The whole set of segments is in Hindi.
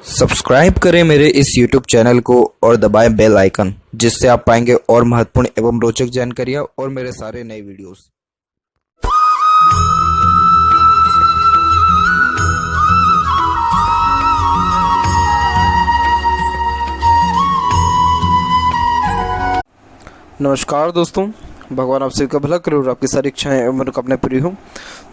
सब्सक्राइब करें मेरे इस YouTube चैनल को और दबाएं बेल आइकन, जिससे आप पाएंगे और महत्वपूर्ण एवं रोचक जानकारियाँ और मेरे सारे नए वीडियोस। नमस्कार दोस्तों, भगवान आप सभी का भला करे और आपकी सारी इच्छाएं एवं मनोकामनाएं पूरी हों।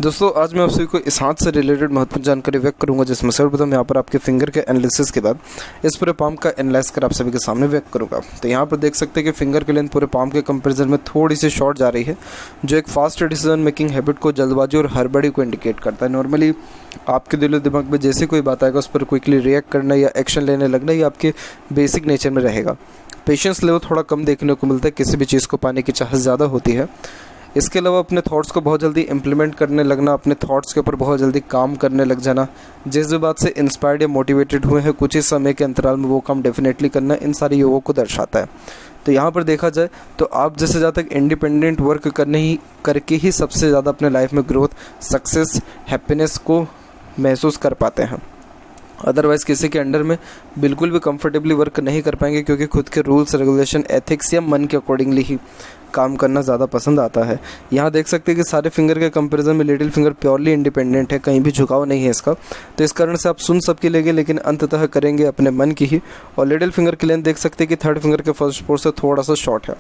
दोस्तों, आज मैं आप सभी को इस हाथ से रिलेटेड महत्वपूर्ण जानकारी व्यक्त करूंगा, जिसमें सर्वप्रथम यहाँ पर आपके फिंगर के एनालिसिस के बाद इस पूरे पाम का एनालाइज कर आप सभी के सामने व्यक्त करूंगा। तो यहाँ पर देख सकते हैं कि फिंगर की लेंथ पूरे पाम के कंपेरिजन में थोड़ी सी शॉर्ट जा रही है, जो एक फास्ट डिसीजन मेकिंग हैबिट को, जल्दबाजी और हड़बड़ी को इंडिकेट करता है। नॉर्मली आपके दिलो दिमाग में जैसे कोई बात आएगा उस पर क्विकली रिएक्ट करना या एक्शन लेने लगना, ये आपके बेसिक नेचर में रहेगा। पेशेंस लेवल थोड़ा कम देखने को मिलता है, किसी भी चीज़ को पाने की चाहत ज़्यादा होती है। इसके अलावा अपने थॉट्स को बहुत जल्दी इम्प्लीमेंट करने लगना, अपने थॉट्स के ऊपर बहुत जल्दी काम करने लग जाना, जिस भी बात से इंस्पायर्ड या मोटिवेटेड हुए हैं कुछ ही समय के अंतराल में वो काम डेफिनेटली करना, इन सारी योगों को दर्शाता है। तो यहाँ पर देखा जाए तो आप जैसे ज़्यादा तक इंडिपेंडेंट वर्क करके ही सबसे ज़्यादा अपने लाइफ में ग्रोथ, सक्सेस, हैप्पीनेस को महसूस कर पाते हैं। अदरवाइज़ किसी के अंडर में बिल्कुल भी कंफर्टेबली वर्क नहीं कर पाएंगे, क्योंकि खुद के रूल्स, रेगुलेशन, एथिक्स या मन के अकॉर्डिंगली ही काम करना ज़्यादा पसंद आता है। यहाँ देख सकते हैं कि सारे फिंगर के कंपैरिजन में लिटिल फिंगर प्योरली इंडिपेंडेंट है, कहीं भी झुकाव नहीं है इसका। तो इस कारण से आप सुन सबकी लेंगे लेकिन अंततः करेंगे अपने मन की ही। और लिटिल फिंगर की लेंथ देख सकते हैं कि थर्ड फिंगर के फर्स्ट पोर्ट से थोड़ा सा शॉर्ट है,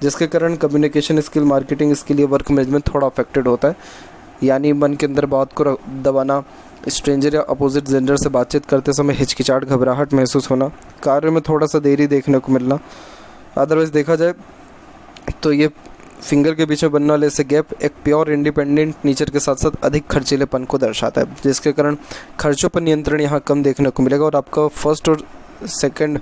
जिसके कारण कम्युनिकेशन स्किल, मार्केटिंग स्किल या वर्क मैनेजमेंट थोड़ा अफेक्टेड होता है। यानी मन के अंदर बात को दबाना, स्ट्रेंजर या अपोजिट जेंडर से बातचीत करते समय हिचकिचाहट, घबराहट महसूस होना, कार्य में थोड़ा सा देरी देखने को मिलना। अदरवाइज देखा जाए तो ये फिंगर के बीच में बनने वाले ऐसे गैप एक प्योर इंडिपेंडेंट नेचर के साथ साथ अधिक खर्चीलेपन को दर्शाता है, जिसके कारण खर्चों पर नियंत्रण यहाँ कम देखने को मिलेगा। और आपका फर्स्ट और सेकंड,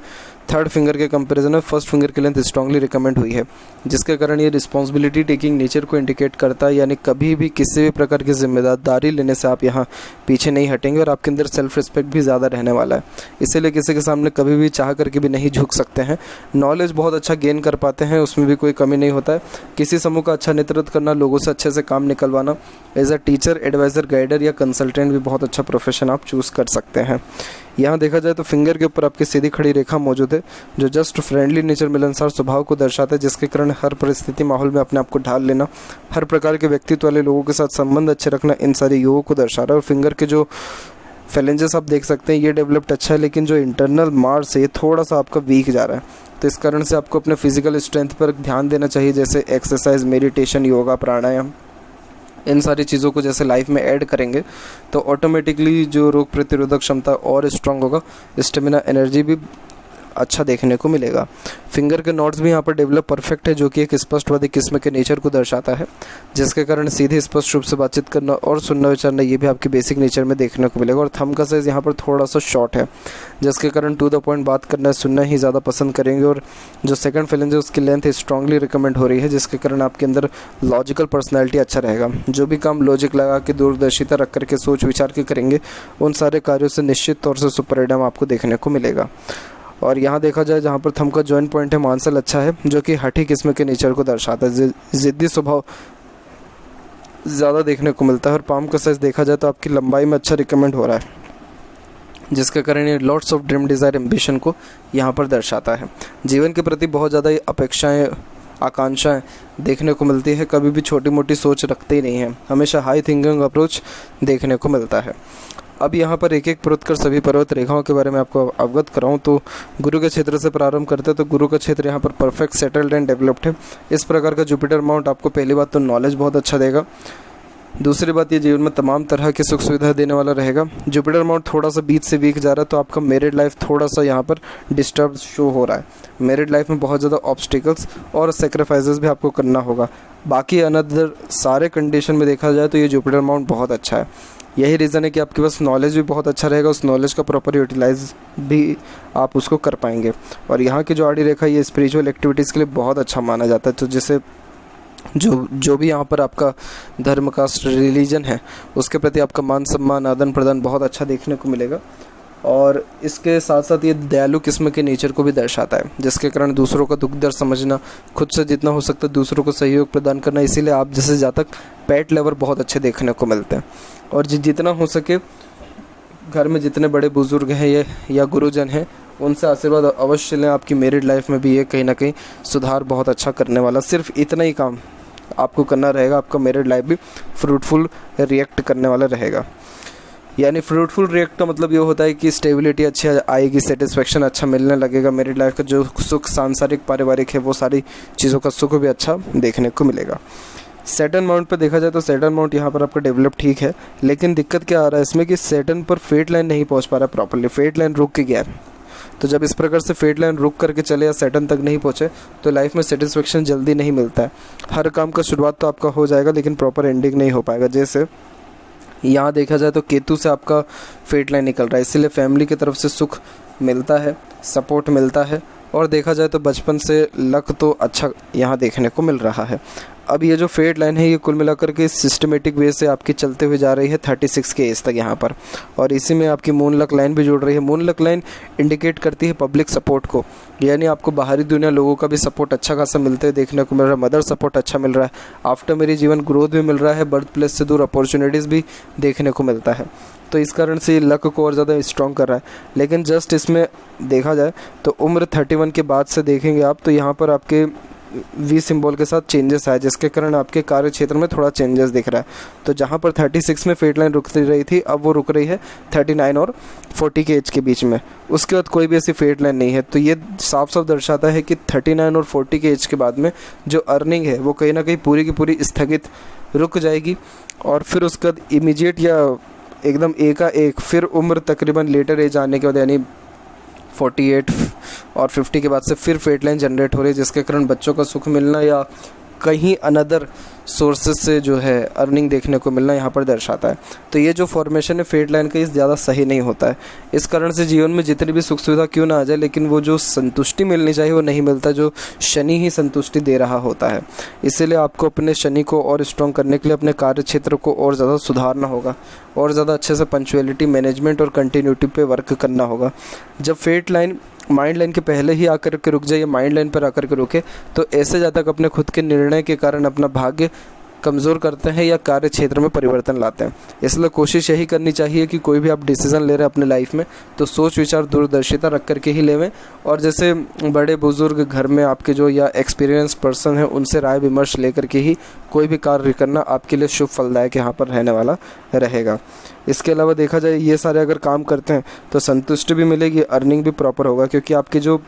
थर्ड फिंगर के कंपैरिजन में फर्स्ट फिंगर की लेंथ स्ट्रांगली रिकमेंड हुई है, जिसके कारण ये रिस्पॉन्सिबिलिटी टेकिंग नेचर को इंडिकेट करता है। यानी कभी भी किसी भी प्रकार की जिम्मेदारी लेने से आप यहाँ पीछे नहीं हटेंगे और आपके अंदर सेल्फ रिस्पेक्ट भी ज़्यादा रहने वाला है। इसीलिए किसी के सामने कभी भी चाह करके भी नहीं झुक सकते हैं। नॉलेज बहुत अच्छा गेन कर पाते हैं, उसमें भी कोई कमी नहीं होता है। किसी समूह का अच्छा नेतृत्व करना, लोगों से अच्छे से काम निकलवाना, as a teacher, adviser, guider या कंसल्टेंट भी बहुत अच्छा प्रोफेशन आप चूज़ कर सकते हैं। यहाँ देखा जाए तो फिंगर के ऊपर आपकी सीधी खड़ी रेखा मौजूद है, जो जस्ट फ्रेंडली नेचर, मिलनसार स्वभाव को दर्शाता है, जिसके कारण हर परिस्थिति, माहौल में अपने आप को ढाल लेना, हर प्रकार के व्यक्तित्व वाले लोगों के साथ संबंध अच्छे रखना, इन सारी योगों को दर्शा रहा है। और फिंगर के जो फेलेंजेस आप देख सकते हैं ये डेवलप्ड अच्छा है, लेकिन जो इंटरनल मार्स है ये थोड़ा सा आपका वीक जा रहा है। तो इस कारण से आपको अपने फिजिकल स्ट्रेंथ पर ध्यान देना चाहिए, जैसे एक्सरसाइज, मेडिटेशन, योगा, प्राणायाम, इन सारी चीज़ों को जैसे लाइफ में ऐड करेंगे तो ऑटोमेटिकली जो रोग प्रतिरोधक क्षमता और स्ट्रांग होगा, स्टेमिना, एनर्जी भी अच्छा देखने को मिलेगा। फिंगर के नॉट्स भी यहाँ पर डेवलप परफेक्ट है, जो कि एक स्पष्टवादी किस्म के नेचर को दर्शाता है, जिसके कारण सीधे स्पष्ट रूप से बातचीत करना और सुनना विचारना ये भी आपके बेसिक नेचर में देखने को मिलेगा। और थंब का साइज़ यहाँ पर थोड़ा सा शॉर्ट है, जिसके कारण टू द पॉइंट बात करना, सुनना ही ज़्यादा पसंद करेंगे। और जो सेकंड फेलेंज है उसकी लेंथ स्ट्रांगली रिकमेंड हो रही है, जिसके कारण आपके अंदर लॉजिकल पर्सनैलिटी अच्छा रहेगा। जो भी काम लॉजिक लगा के, दूरदर्शिता रख करके, सोच विचार के करेंगे, उन सारे कार्यों से निश्चित तौर से सुपरिणाम आपको देखने को मिलेगा। और यहाँ देखा जाए जहाँ पर थंब का जॉइंट पॉइंट है, मांसल अच्छा है, जो कि हठी किस्म के नेचर को दर्शाता है, ज़िद्दी स्वभाव ज़्यादा देखने को मिलता है। और पाम का साइज़ देखा जाए तो आपकी लंबाई में अच्छा रिकमेंड हो रहा है, जिसके कारण ये lots of dream, desire, ambition को यहाँ पर दर्शाता है। जीवन के प्रति बहुत ज़्यादा अपेक्षाएँ, आकांक्षाएं देखने को मिलती है, कभी भी छोटी मोटी सोच रखते ही नहीं है, हमेशा हाई थिंकिंग अप्रोच देखने को मिलता है। अब यहाँ पर एक एक पर्वत कर सभी पर्वत रेखाओं के बारे में आपको अवगत कराऊँ तो गुरु के क्षेत्र से प्रारंभ करते हैं। तो गुरु का क्षेत्र यहाँ पर परफेक्ट, सेटल्ड एंड डेवलप्ड है। इस प्रकार का जुपिटर माउंट आपको पहली बात तो नॉलेज बहुत अच्छा देगा, दूसरी बात ये जीवन में तमाम तरह की सुख सुविधा देने वाला रहेगा। जुपिटर माउंट थोड़ा सा बीच से वीक जा रहा है, तो आपका मैरिड लाइफ थोड़ा सा यहाँ पर डिस्टर्ब शो हो रहा है। मैरिड लाइफ में बहुत ज़्यादा ऑब्स्टिकल्स और सेक्रीफाइसेस भी आपको करना होगा। बाकी अनदर सारे कंडीशन में देखा जाए तो ये जुपिटर माउंट बहुत अच्छा है। यही रीज़न है कि आपके पास नॉलेज भी बहुत अच्छा रहेगा, उस नॉलेज का प्रॉपर यूटिलाइज भी आप उसको कर पाएंगे। और यहाँ की जो आड़ी रेखा ये स्पिरिचुअल एक्टिविटीज़ के लिए बहुत अच्छा माना जाता है। तो जैसे जो भी यहाँ पर आपका धर्म, कास्ट, रिलीजन है उसके प्रति आपका मान सम्मान, आदान प्रदान बहुत अच्छा देखने को मिलेगा। और इसके साथ साथ ये दयालु किस्म के नेचर को भी दर्शाता है, जिसके कारण दूसरों का दुख दर्द समझना, खुद से जितना हो सकता है दूसरों को सहयोग प्रदान करना। इसीलिए आप जैसे जातक पेट लेवर बहुत अच्छे देखने को मिलते हैं। और जितना हो सके घर में जितने बड़े बुजुर्ग हैं या गुरुजन हैं, उनसे आशीर्वाद अवश्य लें। आपकी मैरिड लाइफ में भी ये कहीं ना कहीं सुधार बहुत अच्छा करने वाला, सिर्फ इतना ही काम आपको करना रहेगा, आपका मैरिड लाइफ भी फ्रूटफुल रिएक्ट करने वाला रहेगा। यानी फ्रूटफुल रिएक्ट का मतलब ये होता है कि स्टेबिलिटी अच्छी आएगी, सेटिस्फेक्शन अच्छा मिलने लगेगा, मैरिड लाइफ का जो सुख सांसारिक पारिवारिक है वो सारी चीज़ों का सुख भी अच्छा देखने को मिलेगा। सैटर्न माउंट पे देखा जाए तो सैटर्न माउंट यहाँ पर आपका डेवलप ठीक है, लेकिन दिक्कत क्या आ रहा है इसमें कि सैटर्न पर फेट लाइन नहीं पहुँच पा रहा प्रॉपरली, फेट लाइन रुक के गया। तो जब इस प्रकार से फेट लाइन रुक करके चले या सैटर्न तक नहीं पहुँचे तो लाइफ में सेटिस्फेक्शन जल्दी नहीं मिलता है। हर काम का शुरुआत तो आपका हो जाएगा लेकिन प्रॉपर एंडिंग नहीं हो पाएगा। जैसे यहाँ देखा जाए तो केतु से आपका फेट लाइन निकल रहा है, इसीलिए फैमिली की तरफ से सुख मिलता है, सपोर्ट मिलता है, और देखा जाए तो बचपन से लक तो अच्छा यहाँ देखने को मिल रहा है। अब ये जो फेट लाइन है ये कुल मिलाकर के सिस्टमेटिक वे से आपकी चलते हुए जा रही है 36 के एज तक यहाँ पर, और इसी में आपकी मून लक लाइन भी जुड़ रही है। मून लक लाइन इंडिकेट करती है पब्लिक सपोर्ट को, यानी आपको बाहरी दुनिया लोगों का भी सपोर्ट अच्छा खासा मिलते हुए देखने को मिल रहा है। मदर सपोर्ट अच्छा मिल रहा है, आफ्टर मेरी जीवन ग्रोथ भी मिल रहा है, बर्थ प्लेस से दूर अपॉर्चुनिटीज़ भी देखने को मिलता है। तो इस कारण से लक को और ज़्यादा स्ट्रॉन्ग कर रहा है। लेकिन जस्ट इसमें देखा जाए तो उम्र 31 के बाद से देखेंगे आप तो यहाँ पर आपके वी सिंबल के साथ चेंजेस आए, जिसके कारण आपके कार्य क्षेत्र में थोड़ा चेंजेस दिख रहा है। तो जहाँ पर 36 में फेट लाइन रुक रही थी, अब वो रुक रही है 39 और 40 के एज के बीच में, उसके बाद कोई भी ऐसी फेट लाइन नहीं है। तो ये साफ साफ दर्शाता है कि 39 और 40 के एज के बाद में जो अर्निंग है वो कहीं ना कहीं पूरी की पूरी स्थगित रुक जाएगी, और फिर उसके बाद इमीडिएट या एकदम एक फिर उम्र तकरीबन लेटर एज आने के बाद यानी 48 और 50 के बाद से फिर फेट लाइन जनरेट हो रही है, जिसके कारण बच्चों का सुख मिलना या कहीं अनदर सोर्सेज से जो है अर्निंग देखने को मिलना यहाँ पर दर्शाता है। तो ये जो फॉर्मेशन है फेट लाइन का ये ज़्यादा सही नहीं होता है। इस कारण से जीवन में जितनी भी सुख सुविधा क्यों ना आ जाए, लेकिन वो जो संतुष्टि मिलनी चाहिए वो नहीं मिलता, जो शनि ही संतुष्टि दे रहा होता है। इसीलिए आपको अपने शनि को और स्ट्रॉन्ग करने के लिए अपने कार्य क्षेत्र को और ज़्यादा सुधारना होगा, और ज़्यादा अच्छे से पंक्चुअलिटी मैनेजमेंट और कंटिन्यूटी पे वर्क करना होगा। जब फेट लाइन माइंड लाइन के पहले ही आकर के रुक जाए या माइंड लाइन पर आकर के रुके तो ऐसे ज़्यादा अपने खुद के निर्णय के कारण अपना भाग्य कमज़ोर करते हैं या कार्य क्षेत्र में परिवर्तन लाते हैं। इसलिए कोशिश यही करनी चाहिए कि कोई भी आप डिसीज़न ले रहे हैं अपने लाइफ में तो सोच विचार दूरदर्शिता रख करके ही लेवें, और जैसे बड़े बुजुर्ग घर में आपके जो या एक्सपीरियंस पर्सन हैं उनसे राय विमर्श लेकर के ही कोई भी कार्य करना आपके लिए शुभ फलदायक यहाँ पर रहने वाला रहेगा। इसके अलावा देखा जाए ये सारे अगर काम करते हैं तो संतुष्टि भी मिलेगी, अर्निंग भी प्रॉपर होगा, क्योंकि आपके जो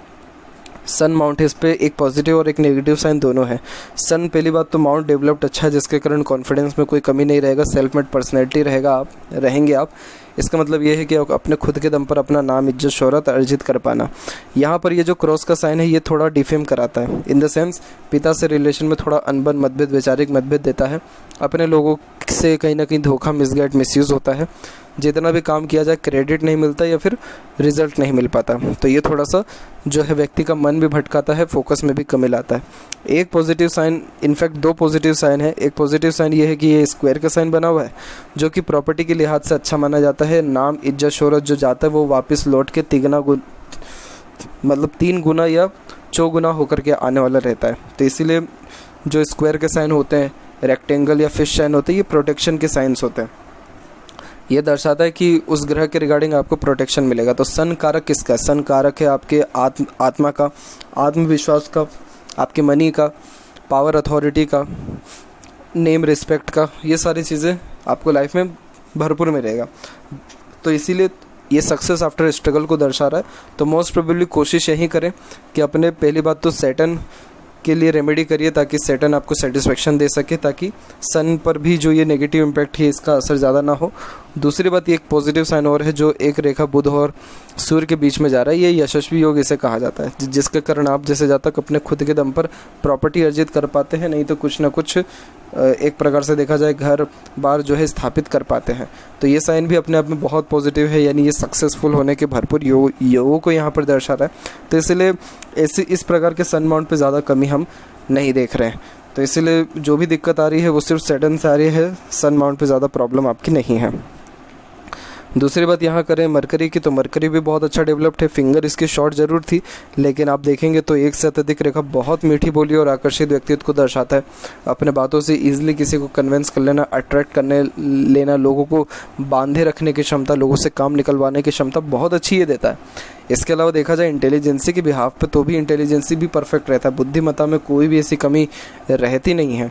सन माउंट है इस पे एक पॉजिटिव और एक नेगेटिव साइन दोनों है। सन पहली बात तो माउंट डेवलप्ड अच्छा है, जिसके कारण कॉन्फिडेंस में कोई कमी नहीं रहेगा, सेल्फ मेड पर्सनैलिटी रहेंगे आप। इसका मतलब ये है कि अपने खुद के दम पर अपना नाम इज्जत शोहरत अर्जित कर पाना। यहाँ पर ये जो क्रॉस का साइन है ये थोड़ा डिफेम कराता है, इन द सेंस पिता से रिलेशन में थोड़ा अनबन मतभेद वैचारिक मतभेद देता है, अपने लोगों से कहीं ना कहीं धोखा मिसगाइड मिसयूज़ होता है, जितना भी काम किया जाए क्रेडिट नहीं मिलता या फिर रिजल्ट नहीं मिल पाता। तो ये थोड़ा सा जो है व्यक्ति का मन भी भटकाता है, फोकस में भी कमी लाता है। एक पॉजिटिव साइन, इनफैक्ट दो पॉजिटिव साइन है। एक पॉजिटिव साइन ये है कि ये स्क्वायर का साइन बना हुआ है जो कि प्रॉपर्टी के लिहाज से अच्छा माना जाता है। नाम इज्जत शोहरत जो जाता है वो वापस लौट के तीन गुना या चौगुना होकर के आने वाला रहता है। तो इसीलिए जो स्क्वायर के साइन होते हैं, रेक्टेंगल या फिश साइन होते हैं, ये प्रोटेक्शन के साइंस होते हैं। ये दर्शाता है कि उस ग्रह के रिगार्डिंग आपको प्रोटेक्शन मिलेगा। तो सन कारक किसका? सन कारक है आपके आत्मा का, आत्मविश्वास का, आपके मनी का, पावर अथॉरिटी का, नेम रिस्पेक्ट का। ये सारी चीज़ें आपको लाइफ में भरपूर मिलेगा। तो इसीलिए ये सक्सेस आफ्टर स्ट्रगल को दर्शा रहा है। तो मोस्ट प्रोबेबली कोशिश यही करें कि अपने पहली बात तो सैटर्न के लिए रेमेडी करिए ताकि सैटर्न आपको सेटिस्फेक्शन दे सके, ताकि सन पर भी जो ये नेगेटिव इम्पैक्ट है इसका असर ज़्यादा ना हो। दूसरी बात ये एक पॉजिटिव साइन और है जो एक रेखा बुध और सूर्य के बीच में जा रहा है, ये यशस्वी योग इसे कहा जाता है, जिसके कारण आप जैसे जातक अपने खुद के दम पर प्रॉपर्टी अर्जित कर पाते हैं, नहीं तो कुछ ना कुछ एक प्रकार से देखा जाए घर बार जो है स्थापित कर पाते हैं। तो ये साइन भी अपने आप में बहुत पॉजिटिव है, यानी ये सक्सेसफुल होने के भरपूर योगों को यहाँ पर दर्शा रहा है। तो इसलिए इस प्रकार के सन माउंट पे ज़्यादा कमी हम नहीं देख रहे हैं। तो इसलिए जो भी दिक्कत आ रही है वो सिर्फ सैटर्न से आ रही है, सन माउंट पे ज़्यादा प्रॉब्लम आपकी नहीं है। दूसरी बात यहाँ करें मरकरी की, तो मरकरी भी बहुत अच्छा डेवलप्ड है। फिंगर इसकी शॉर्ट ज़रूर थी, लेकिन आप देखेंगे तो एक से अत्यधिक रेखा बहुत मीठी बोली और आकर्षित व्यक्तित्व को दर्शाता है। अपने बातों से ईजिली किसी को कन्विंस कर लेना, अट्रैक्ट करने लेना, लोगों को बांधे रखने की क्षमता, लोगों से काम निकलवाने की क्षमता बहुत अच्छी ये देता है। इसके अलावा देखा जाए इंटेलिजेंसी के बिहाफ पे, तो भी इंटेलिजेंसी भी परफेक्ट रहता है। बुद्धिमत्ता में कोई भी ऐसी कमी रहती नहीं है।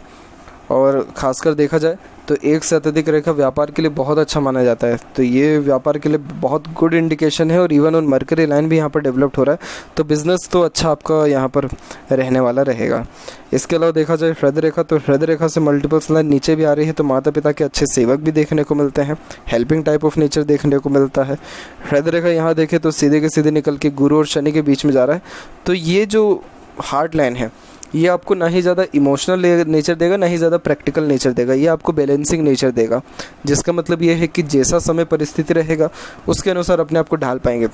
और ख़ासकर देखा जाए तो एक से अत्यधिक रेखा व्यापार के लिए बहुत अच्छा माना जाता है, तो ये व्यापार के लिए बहुत गुड इंडिकेशन है। और इवन ऑन मरकरी लाइन भी यहाँ पर डेवलप्ड हो रहा है, तो बिज़नेस तो अच्छा आपका यहाँ पर रहने वाला रहेगा। इसके अलावा देखा जाए हृदय रेखा, तो हृदय रेखा से मल्टीपल्स लाइन नीचे भी आ रही है, तो माता पिता के अच्छे सेवक भी देखने को मिलते हैं, हेल्पिंग टाइप ऑफ नेचर देखने को मिलता है। हृदय रेखा यहाँ देखें तो सीधे के सीधे निकल के गुरु और शनि के बीच में जा रहा है, तो ये जो हार्ट लाइन है ये आपको ना ही ज़्यादा इमोशनल नेचर देगा, ना ही ज़्यादा प्रैक्टिकल नेचर देगा, ये आपको बैलेंसिंग नेचर देगा। जिसका मतलब ये है कि जैसा समय परिस्थिति रहेगा उसके अनुसार अपने आप को ढाल पाएंगे।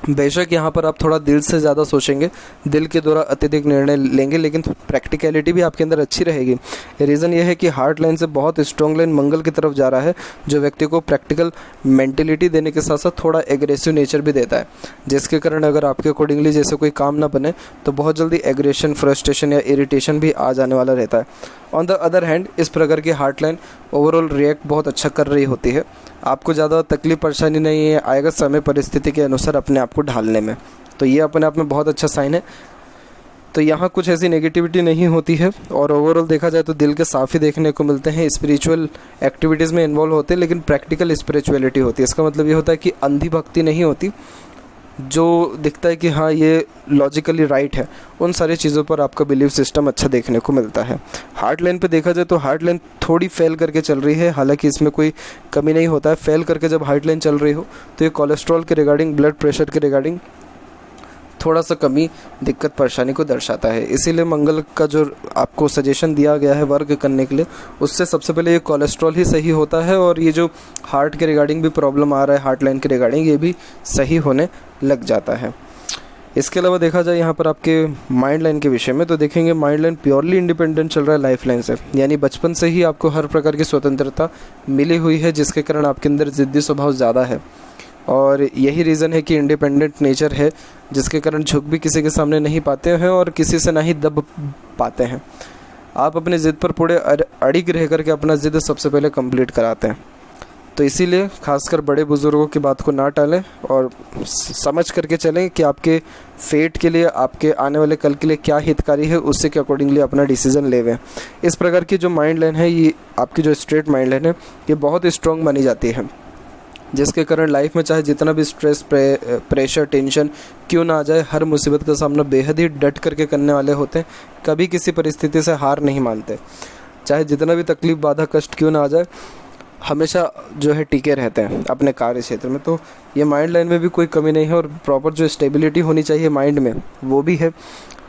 बेशक यहाँ पर आप थोड़ा दिल से ज़्यादा सोचेंगे, दिल के द्वारा अत्यधिक निर्णय लेंगे, लेकिन प्रैक्टिकलिटी भी आपके अंदर अच्छी रहेगी। रीज़न ये है कि हार्ट लाइन से बहुत स्ट्रॉन्ग लाइन मंगल की तरफ जा रहा है, जो व्यक्ति को प्रैक्टिकल मेंटेलिटी देने के साथ साथ थोड़ा एग्रेसिव नेचर भी देता है, जिसके कारण अगर आपके अकॉर्डिंगली जैसे कोई काम ना बने तो बहुत जल्दी एग्रेशन, फ्रस्ट्रेशन या इरिटेशन भी आ जाने वाला रहता है। ऑन द अदर हैंड इस प्रकार की हार्ट लाइन ओवरऑल रिएक्ट बहुत अच्छा कर रही होती है, आपको ज़्यादा तकलीफ परेशानी नहीं आएगा समय परिस्थिति के अनुसार अपने आप को ढालने में, तो ये अपने आप में बहुत अच्छा साइन है। तो यहाँ कुछ ऐसी नेगेटिविटी नहीं होती है, और ओवरऑल देखा जाए तो दिल के साफ ही देखने को मिलते हैं। स्पिरिचुअल एक्टिविटीज़ में इन्वॉल्व होते हैं, लेकिन प्रैक्टिकल स्पिरिचुअलिटी होती है। इसका मतलब ये होता है कि अंधी भक्ति नहीं होती, जो दिखता है कि हाँ ये लॉजिकली राइट है, उन सारी चीज़ों पर आपका बिलीफ सिस्टम अच्छा देखने को मिलता है। हार्ट लाइन पे देखा जाए तो हार्ट लाइन थोड़ी फेल करके चल रही है, हालांकि इसमें कोई कमी नहीं होता है। फेल करके जब हार्ट लाइन चल रही हो तो ये कोलेस्ट्रॉल के रिगार्डिंग, ब्लड प्रेशर के रिगार्डिंग थोड़ा सा कमी, दिक्कत, परेशानी को दर्शाता है। इसीलिए मंगल का जो आपको सजेशन दिया गया है वर्क करने के लिए, उससे सबसे पहले ये कोलेस्ट्रॉल ही सही होता है, और ये जो हार्ट के रिगार्डिंग भी प्रॉब्लम आ रहा है हार्ट लाइन के रिगार्डिंग, ये भी सही होने लग जाता है। इसके अलावा देखा जाए यहाँ पर आपके माइंड लाइन के विषय में, तो देखेंगे माइंड लाइन प्योरली इंडिपेंडेंट चल रहा है लाइफ लाइन से, यानी बचपन से ही आपको हर प्रकार की स्वतंत्रता मिली हुई है, जिसके कारण आपके अंदर ज़िद्दी स्वभाव ज़्यादा है। और यही रीज़न है कि इंडिपेंडेंट नेचर है, जिसके कारण झुक भी किसी के सामने नहीं पाते हैं और किसी से ना ही दब पाते हैं। आप अपने ज़िद पर पूरे अड़िग रह करके अपना ज़िद सबसे पहले कंप्लीट कराते हैं। तो इसीलिए खासकर बड़े बुज़ुर्गों की बात को ना टालें और समझ करके चलें कि आपके फेट के लिए, आपके आने वाले कल के लिए क्या हितकारी है, उससे के अकॉर्डिंगली अपना डिसीज़न लेवें। इस प्रकार की जो माइंड लाइन है, ये आपकी जो स्ट्रेट माइंड लाइन है, ये बहुत स्ट्रॉन्ग मानी जाती है, जिसके कारण लाइफ में चाहे जितना भी स्ट्रेस, प्रेशर, टेंशन क्यों ना आ जाए, हर मुसीबत का सामना बेहद ही डट करके करने वाले होते हैं। कभी किसी परिस्थिति से हार नहीं मानते, चाहे जितना भी तकलीफ, बाधा, कष्ट क्यों ना आ जाए, हमेशा जो है टिके रहते हैं अपने कार्य क्षेत्र में। तो ये माइंड लाइन में भी कोई कमी नहीं है, और प्रॉपर जो स्टेबिलिटी होनी चाहिए माइंड में वो भी है।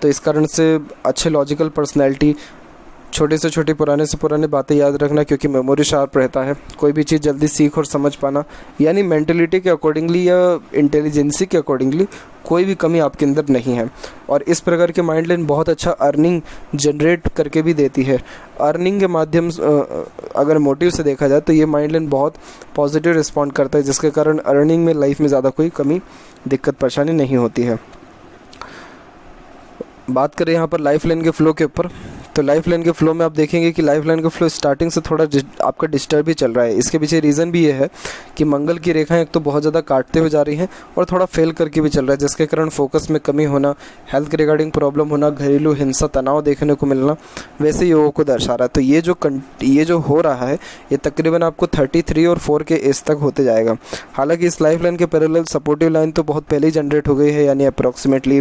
तो इस कारण से अच्छे लॉजिकल पर्सनैलिटी, छोटे से छोटी, पुराने से पुराने बातें याद रखना, क्योंकि मेमोरी शार्प रहता है, कोई भी चीज़ जल्दी सीख और समझ पाना, यानी मेंटलिटी के अकॉर्डिंगली या इंटेलिजेंसी के अकॉर्डिंगली कोई भी कमी आपके अंदर नहीं है। और इस प्रकार की माइंड लाइन बहुत अच्छा अर्निंग जनरेट करके भी देती है। अर्निंग के माध्यम अगर मोटिव से देखा जाए तो ये माइंड लाइन बहुत पॉजिटिव रिस्पॉन्ड करता है, जिसके कारण अर्निंग में, लाइफ में ज़्यादा कोई कमी, दिक्कत, परेशानी नहीं होती है। बात करें यहाँ पर लाइफ लाइन के फ्लो के ऊपर, तो लाइफ लाइन के फ्लो में आप देखेंगे कि लाइफ लाइन का फ्लो स्टार्टिंग से थोड़ा आपका डिस्टर्ब ही चल रहा है। इसके पीछे रीज़न भी ये है कि मंगल की रेखाएं एक तो बहुत ज़्यादा काटते हुए जा रही हैं और थोड़ा फेल करके भी चल रहा है, जिसके कारण फोकस में कमी होना, हेल्थ के रिगार्डिंग प्रॉब्लम होना, घरेलू हिंसा, तनाव देखने को मिलना, वैसे योगों को दर्शा रहा है। तो ये जो हो रहा है ये तकरीबन आपको 33 और 4 के एज तक होते जाएगा। हालांकि इस लाइफ लाइन के पैरेलल सपोर्टिव लाइन तो बहुत पहले ही जनरेट हो गई है, यानी अप्रॉक्सीमेटली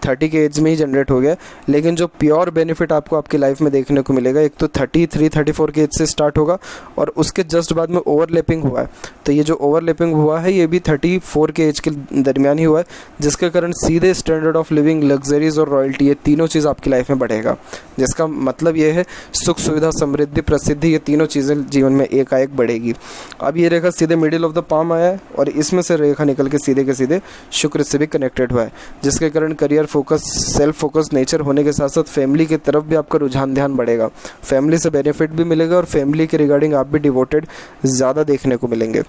30 के एज में ही जनरेट हो गया, लेकिन जो प्योर बेनिफिट आपको आपकी लाइफ में देखने को मिलेगा, एक तो 33-34 के एज से स्टार्ट होगा और उसके जस्ट बाद में ओवरलैपिंग हुआ है। तो ये जो ओवरलैपिंग हुआ है ये भी 34 के एज के दरमियान ही हुआ है, जिसके कारण सीधे स्टैंडर्ड ऑफ लिविंग, लग्जरीज और रॉयल्टी, ये तीनों चीज़ आपकी लाइफ में बढ़ेगा। जिसका मतलब ये है सुख, सुविधा, समृद्धि, प्रसिद्धि, ये तीनों चीज़ें जीवन में एकाएक बढ़ेगी। अब ये रेखा सीधे मिडिल ऑफ द पाम आया है और इसमें से रेखा निकल के सीधे शुक्र से भी कनेक्टेड हुआ है, जिसके कारण career focus, self focus nature होने के साथ साथ फैमिली की तरफ भी आपका रुझान, ध्यान बढ़ेगा। फैमिली से बेनिफिट भी मिलेगा और फैमिली के रिगार्डिंग आप भी डिवोटेड ज़्यादा देखने को मिलेंगे।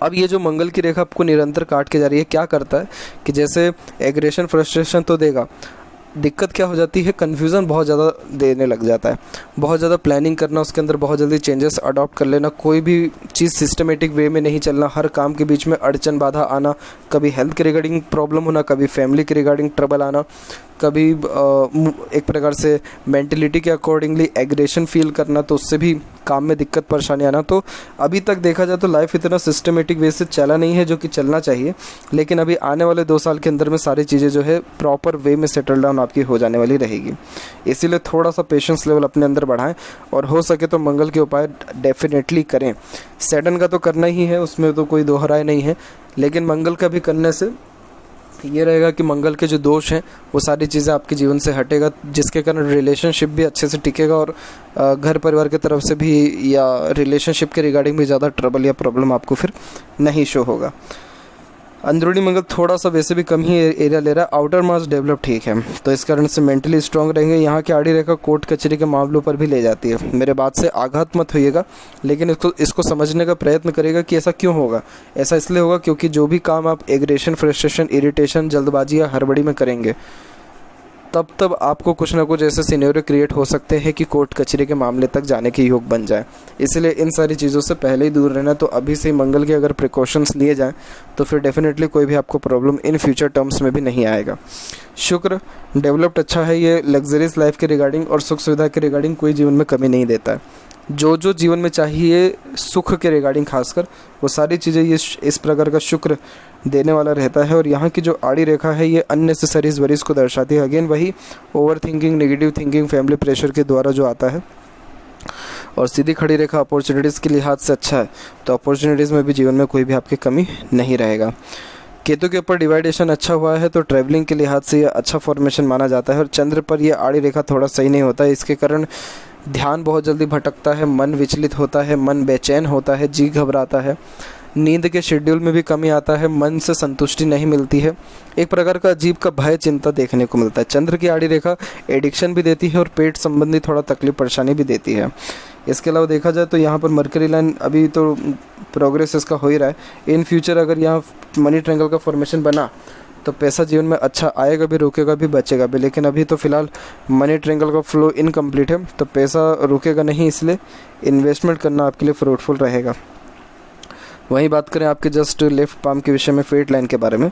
अब ये जो मंगल की रेखा आपको निरंतर काट के जा रही है, क्या करता है कि जैसे एग्रेशन फ्रस्ट्रेशन तो देगा, दिक्कत क्या हो जाती है, कन्फ्यूज़न बहुत ज़्यादा देने लग जाता है, बहुत ज़्यादा प्लानिंग करना, उसके अंदर बहुत जल्दी चेंजेस अडॉप्ट कर लेना, कोई भी चीज़ सिस्टमेटिक वे में नहीं चलना, हर काम के बीच में अड़चन बाधा आना, कभी हेल्थ के रिगार्डिंग प्रॉब्लम होना, कभी फैमिली के रिगार्डिंग ट्रबल आना, कभी एक प्रकार से मेंटलिटी के अकॉर्डिंगली एग्रेशन फील करना, तो उससे भी काम में दिक्कत परेशानी आना। तो अभी तक देखा जाए तो लाइफ इतना सिस्टमेटिक वे से चला नहीं है जो कि चलना चाहिए, लेकिन अभी आने वाले 2 साल के अंदर में सारी चीज़ें जो है प्रॉपर वे में सेटल डाउन आपकी हो जाने वाली रहेगी। इसीलिए थोड़ा सा पेशेंस लेवल अपने अंदर बढ़ाएं और हो सके तो मंगल के उपाय डेफिनेटली करें। सैटर्न का तो करना ही है, उसमें तो कोई दो राय नहीं है, लेकिन मंगल का भी करने से ये रहेगा कि मंगल के जो दोष हैं वो सारी चीज़ें आपके जीवन से हटेगा, जिसके कारण रिलेशनशिप भी अच्छे से टिकेगा और घर परिवार की तरफ से भी या रिलेशनशिप के रिगार्डिंग भी ज़्यादा ट्रबल या प्रॉब्लम आपको फिर नहीं शो होगा। अंदरूनी मंगल थोड़ा सा वैसे भी कम ही एरिया ले रहा है, आउटर मास डेवलप ठीक है, तो इस कारण से मेंटली स्ट्रांग रहेंगे। यहाँ की आड़ी रेखा कोर्ट कचहरी के मामलों पर भी ले जाती है। मेरे बात से आघात मत होइएगा, लेकिन इसको समझने का प्रयत्न करेगा कि ऐसा क्यों होगा। ऐसा इसलिए होगा क्योंकि जो भी काम आप एग्रेशन, फ्रस्ट्रेशन, इरिटेशन, जल्दबाजी या हड़बड़ी में करेंगे, तब आपको कुछ ना कुछ ऐसे सिनेरियो क्रिएट हो सकते हैं कि कोर्ट कचहरी के मामले तक जाने के योग बन जाए। इसलिए इन सारी चीज़ों से पहले ही दूर रहना। तो अभी से मंगल के अगर प्रिकॉशंस लिए जाएं तो फिर डेफिनेटली कोई भी आपको प्रॉब्लम इन फ्यूचर टर्म्स में भी नहीं आएगा। शुक्र डेवलप्ड अच्छा है, ये लग्जरियस लाइफ के रिगार्डिंग और सुख सुविधा के रिगार्डिंग कोई जीवन में कमी नहीं देता है। जो जो जीवन में चाहिए सुख के रिगार्डिंग खासकर, वो सारी चीज़ें ये इस प्रकार का शुक्र देने वाला रहता है। और यहाँ की जो आड़ी रेखा है ये अननेसेसरीज वरीज को दर्शाती है। अगेन वही over thinking, negative thinking, family pressure के द्वारा जो आता है। और सीधी खड़ी रेखा अपॉर्चुनिटीज़ के लिहाज से अच्छा है, तो अपॉर्चुनिटीज़ में भी जीवन में कोई भी आपकी कमी नहीं रहेगा। केतु के ऊपर डिवाइडेशन अच्छा हुआ है, तो ट्रैवलिंग के लिहाज से यह अच्छा फॉर्मेशन माना जाता है। और चंद्र पर यह आड़ी रेखा थोड़ा सही नहीं होता है, इसके कारण ध्यान बहुत जल्दी भटकता है, मन विचलित होता है, मन बेचैन होता है, जी घबराता है, नींद के शेड्यूल में भी कमी आता है, मन से संतुष्टि नहीं मिलती है, एक प्रकार का अजीब का भय चिंता देखने को मिलता है। चंद्र की आड़ी रेखा एडिक्शन भी देती है और पेट संबंधी थोड़ा तकलीफ परेशानी भी देती है। इसके अलावा देखा जाए तो यहाँ पर मरकरी लाइन अभी तो प्रोग्रेस इसका हो ही रहा है। इन फ्यूचर अगर यहाँ मनी ट्रायंगल का फॉर्मेशन बना तो पैसा जीवन में अच्छा आएगा भी, रुकेगा भी, बचेगा भी। लेकिन अभी तो फिलहाल मनी ट्रायंगल का फ्लो इनकम्प्लीट है, तो पैसा रुकेगा नहीं, इसलिए इन्वेस्टमेंट करना आपके लिए फ्रूटफुल रहेगा। वहीं बात करें आपके जस्ट लेफ्ट पाम के विषय में, फेट लाइन के बारे में,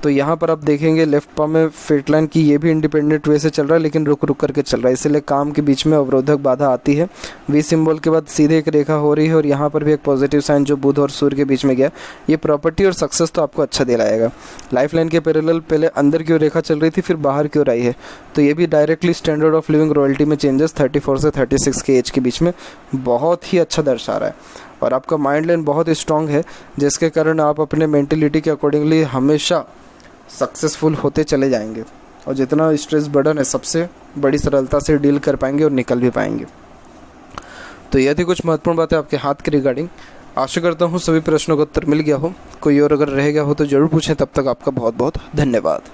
तो यहाँ पर आप देखेंगे लेफ्ट पाम में फेट लाइन की ये भी इंडिपेंडेंट वे से चल रहा है, लेकिन रुक रुक करके चल रहा है, इसलिए काम के बीच में अवरोधक बाधा आती है। वी सिंबल के बाद सीधे एक रेखा हो रही है और यहाँ पर भी एक पॉजिटिव साइन जो बुध और सूर्य के बीच में गया, ये प्रॉपर्टी और सक्सेस तो आपको अच्छा दिलाएगा। लाइफ लाइन के पैरेलल पहले अंदर की ओर रेखा चल रही थी, फिर बाहर की ओर आई है, तो ये भी directly standard of living royalty में चेंजेस 34 से 36 के एज के बीच में बहुत ही अच्छा दर्शा रहा है। और आपका माइंड लाइन बहुत स्ट्रांग है, जिसके कारण आप अपने मेंटलिटी के अकॉर्डिंगली हमेशा सक्सेसफुल होते चले जाएंगे और जितना स्ट्रेस बर्डन है सबसे बड़ी सरलता से डील कर पाएंगे और निकल भी पाएंगे। तो यह थी कुछ महत्वपूर्ण बातें आपके हाथ के रिगार्डिंग। आशा करता हूँ सभी प्रश्नों का उत्तर मिल गया हो। कोई और अगर रह गया हो तो ज़रूर पूछें। तब तक आपका बहुत बहुत धन्यवाद।